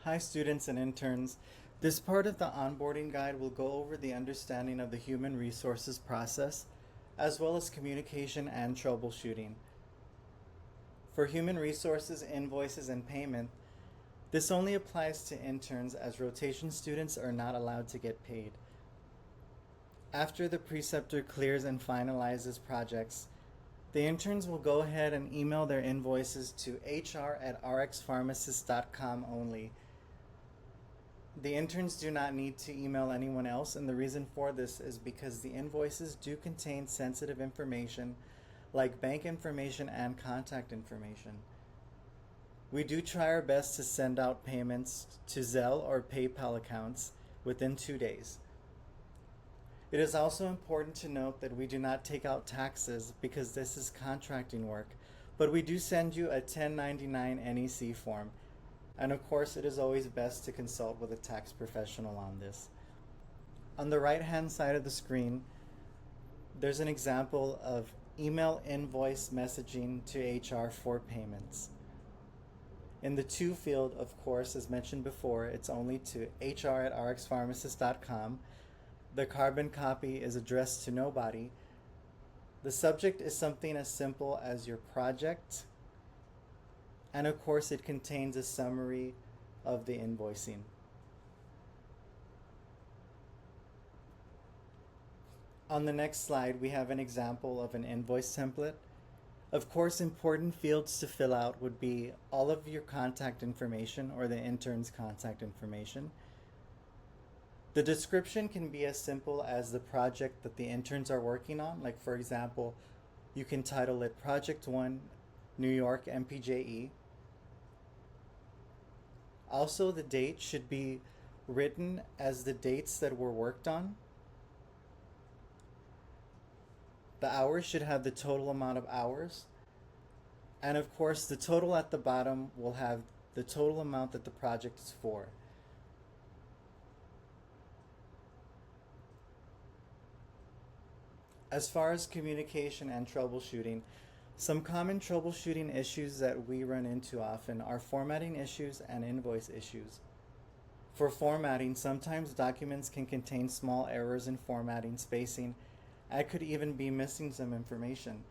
Hi students and interns. This part of the onboarding guide will go over the understanding of the human resources process, as well as communication and troubleshooting. For human resources, invoices, and payment, this only applies to interns as rotation students are not allowed to get paid. After the preceptor clears and finalizes projects, the interns will go ahead and email their invoices to hr@rxpharmacist.com only. The interns do not need to email anyone else, and the reason for this is because the invoices do contain sensitive information like bank information and contact information. We do try our best to send out payments to Zelle or PayPal accounts within 2 days. It is also important to note that we do not take out taxes because this is contracting work, but we do send you a 1099 NEC form. And of course, it is always best to consult with a tax professional on this. On the right-hand side of the screen, there's an example of email invoice messaging to HR for payments. In the to field, of course, as mentioned before, it's only to hr@rxpharmacist.com. The carbon copy is addressed to nobody. The subject is something as simple as your project, and of course it contains a summary of the invoicing. On the next slide, we have an example of an invoice template. Of course, important fields to fill out would be all of your contact information or the intern's contact information. The description can be as simple as the project that the interns are working on. Like for example, you can title it Project 1, New York MPJE. Also, the date should be written as the dates that were worked on. The hours should have the total amount of hours. And of course, the total at the bottom will have the total amount that the project is for. As far as communication and troubleshooting, some common troubleshooting issues that we run into often are formatting issues and invoice issues. For formatting, sometimes documents can contain small errors in formatting, spacing, and could even be missing some information.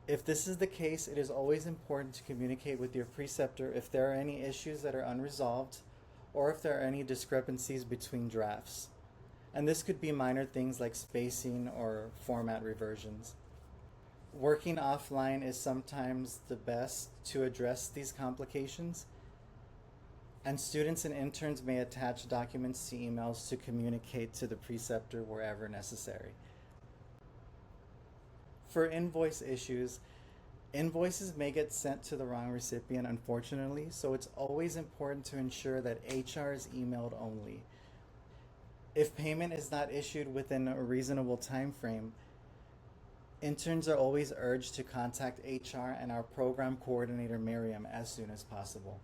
If this is the case, it is always important to communicate with your preceptor if there are any issues that are unresolved or if there are any discrepancies between drafts. And this could be minor things like spacing or format reversions. Working offline is sometimes the best to address these complications, and students and interns may attach documents to emails to communicate to the preceptor wherever necessary. For invoice issues, invoices may get sent to the wrong recipient, unfortunately, so it's always important to ensure that HR is emailed only. If payment is not issued within a reasonable time frame, interns are always urged to contact HR and our program coordinator, Miriam, as soon as possible.